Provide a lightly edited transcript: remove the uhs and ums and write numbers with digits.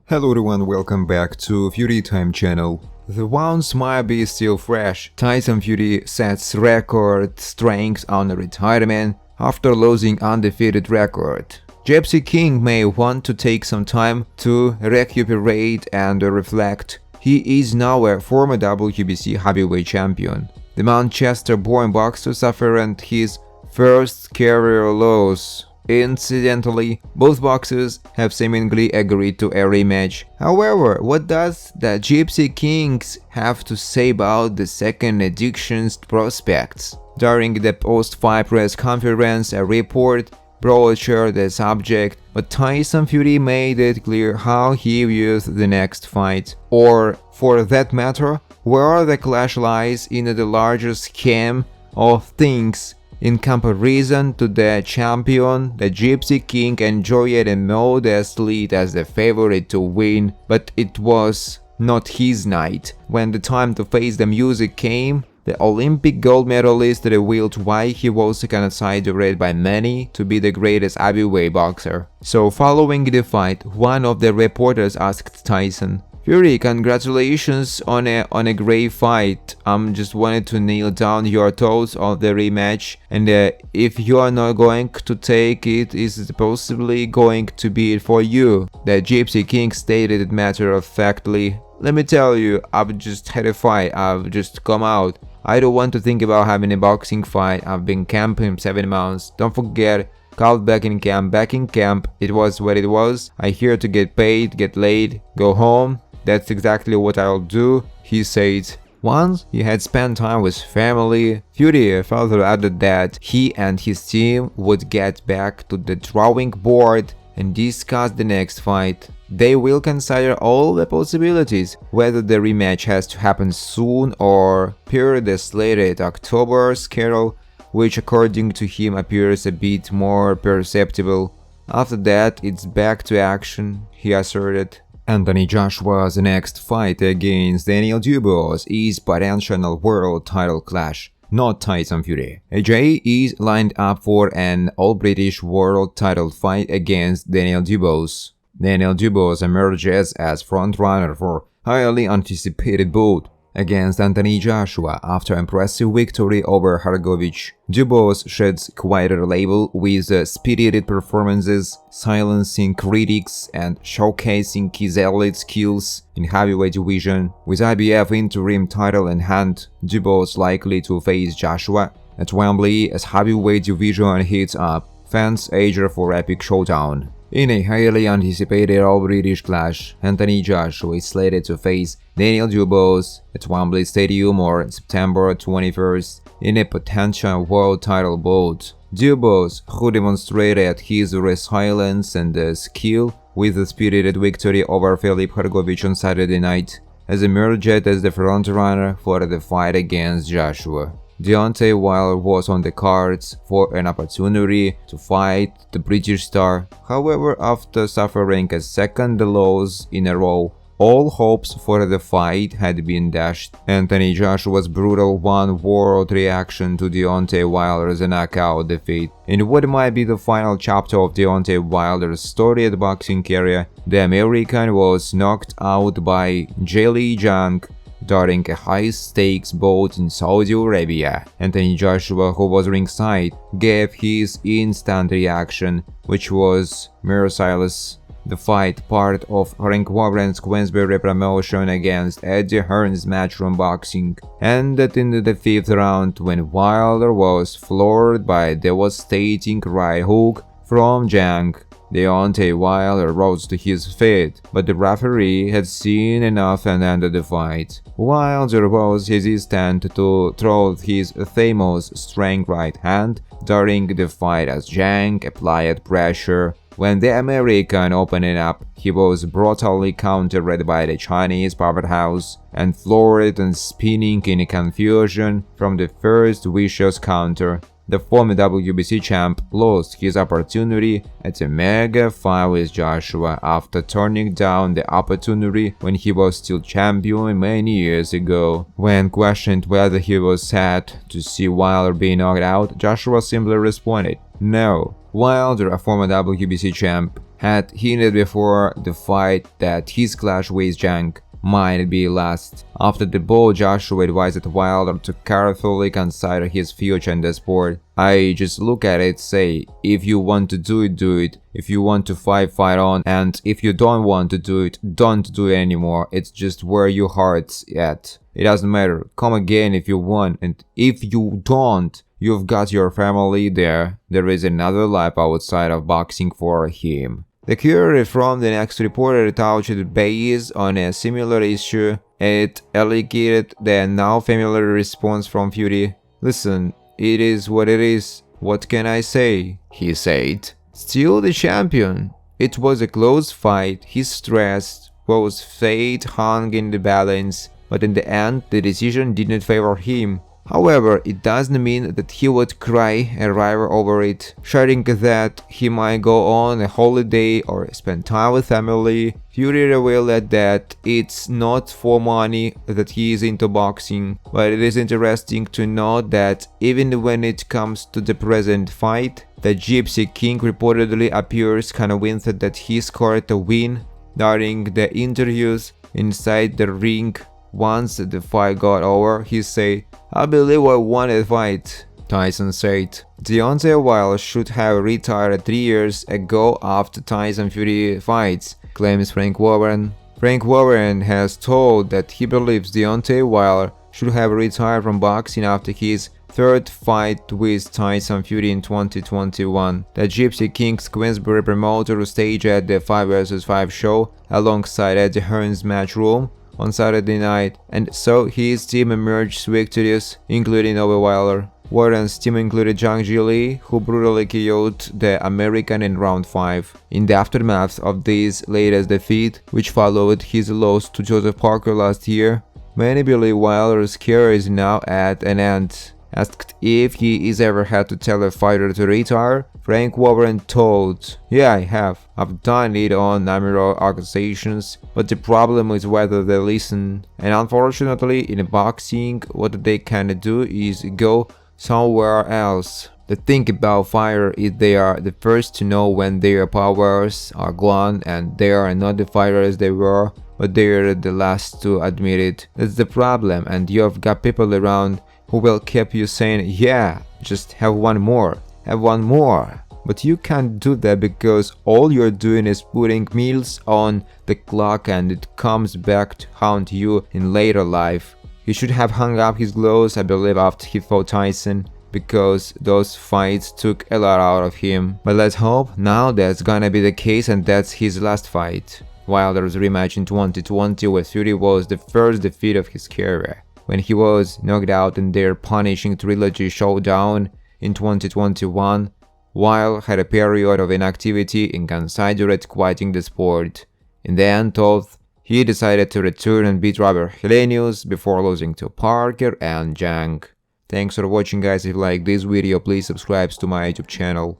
Hello everyone, welcome back to Fury Time channel. The wounds might be still fresh. Tyson Fury sets record strength on retirement after losing undefeated record. Gypsy King may want to take some time to recuperate and reflect. He is now a former WBC heavyweight champion. The Manchester-born boxer suffered his first career loss. Incidentally, both boxers have seemingly agreed to a rematch. However, what does the Gypsy Kings have to say about the second edition's prospects? During the post-fight press conference, a report broached the subject, but Tyson Fury made it clear how he views the next fight. Or, for that matter, where the clash lies in the larger scheme of things. In comparison to the champion, the Gypsy King enjoyed a modest lead as the favorite to win, but it was not his night. When the time to face the music came, the Olympic gold medalist revealed why he was considered by many to be the greatest heavyweight boxer. So following the fight, one of the reporters asked Tyson, "Fury, congratulations on a great fight. Just wanted to nail down your thoughts on the rematch, and if you are not going to take it, is it possibly going to be for you?" The Gypsy King stated matter-of-factly, "Let me tell you, I've just had a fight. I've just come out. I don't want to think about having a boxing fight. I've been camping 7 months. Don't forget, called back in camp. It was what it was. I'm here to get paid, get laid, go home. That's exactly what I'll do," he said. Once he had spent time with family, Fury further added that he and his team would get back to the drawing board and discuss the next fight. They will consider all the possibilities, whether the rematch has to happen soon or per the slated October schedule, which according to him appears a bit more perceptible. After that, it's back to action, he asserted. Anthony Joshua's next fight against Daniel Dubois is potential world title clash, not Tyson Fury. AJ is lined up for an all-British world title fight against Daniel Dubois. Daniel Dubois emerges as frontrunner for highly anticipated bout against Anthony Joshua after impressive victory over Hrgovic. Dubois sheds quite a label with spirited performances, silencing critics and showcasing his elite skills in heavyweight division. With IBF interim title in hand, Dubois likely to face Joshua at Wembley as heavyweight division heats up. Fans eager for epic showdown. In a highly anticipated all-British clash, Anthony Joshua is slated to face Daniel Dubois at Wembley Stadium on September 21st in a potential world title bout. Dubois, who demonstrated his resilience and skill with a spirited victory over Filip Hrgovic on Saturday night, has emerged as the frontrunner for the fight against Joshua. Deontay Wilder was on the cards for an opportunity to fight the British star. However, after suffering a second loss in a row, all hopes for the fight had been dashed. Anthony Joshua's brutal one-word reaction to Deontay Wilder's knockout defeat. In what might be the final chapter of Deontay Wilder's storied boxing career, the American was knocked out by Jelly Jang during a high-stakes bout in Saudi Arabia. Anthony Joshua, who was ringside, gave his instant reaction, which was merciless. The fight, part of Frank Warren's Queensberry promotion against Eddie Hearn's Matchroom Boxing, ended in the 5th round when Wilder was floored by a devastating right hook from Jang. Deontay Wilder rose to his feet, but the referee had seen enough and ended the fight. Wilder was hesitant to throw his famous strong right hand during the fight as Jang applied pressure. When the American opened up, he was brutally countered by the Chinese powerhouse and floored and spinning in confusion from the first vicious counter. The former WBC champ lost his opportunity at a mega fight with Joshua after turning down the opportunity when he was still champion many years ago. When questioned whether he was sad to see Wilder being knocked out, Joshua simply responded, "No." Wilder, a former WBC champ, had hinted before the fight that his clash with Zhang might be last. After the bout, Joshua advised Wilder to carefully consider his future in the sport. I just look at it, say, if you want to do it, do it. If you want to fight, fight on. And if you don't want to do it, don't do it anymore. It's just where your heart's at. It doesn't matter. Come again if you want. And if you don't, you've got your family there. There is another life outside of boxing for him. The courier from the next reporter touched base on a similar issue. It elicited the now familiar response from Fury. Listen, it is what it is. What can I say? He said. Still the champion. It was a close fight, he stressed. Both fate hung in the balance, but in the end, the decision did not favor him. However, it doesn't mean that he would cry a river over it, sharing that he might go on a holiday or spend time with family. Fury revealed that it's not for money that he is into boxing, but it is interesting to note that even when it comes to the present fight, the Gypsy King reportedly appears convinced that he scored a win during the interviews inside the ring. Once the fight got over, he said, I believe I won the fight. Tyson said. Deontay Wilder should have retired 3 years ago after Tyson Fury fights, claims Frank Warren. Frank Warren has told that he believes Deontay Wilder should have retired from boxing after his third fight with Tyson Fury in 2021. The Gypsy King's Queensbury promoter staged at the 5 vs 5 show alongside Eddie Hearn's Matchroom on Saturday night, and so his team emerged victorious, including over Wilder. Warren's team included Zhang Jili, who brutally KO'd the American in round 5. In the aftermath of this latest defeat, which followed his loss to Joseph Parker last year, many believe Wilder's career is now at an end. Asked if he is ever had to tell a fighter to retire, Frank Warren told, yeah, I have. I've done it on numerous occasions, but the problem is whether they listen. And unfortunately, in boxing, what they can do is go somewhere else. The thing about fighters is they are the first to know when their powers are gone, and they are not the fighters they were, but they are the last to admit it. That's the problem, and you've got people around who will keep you saying, yeah, just have one more, have one more. But you can't do that because all you're doing is putting meals on the clock, and it comes back to haunt you in later life. He should have hung up his gloves, I believe, after he fought Tyson, because those fights took a lot out of him. But let's hope now that's gonna be the case and that's his last fight. Wilder's rematch in 2020 with Fury was the first defeat of his career, when he was knocked out in their punishing trilogy Showdown in 2021. Wilder had a period of inactivity and considered quitting the sport. In the end, though, he decided to return and beat Robert Helenius before losing to Parker and Zhang. Thanks for watching, guys. If you like this video, please subscribe to my YouTube channel.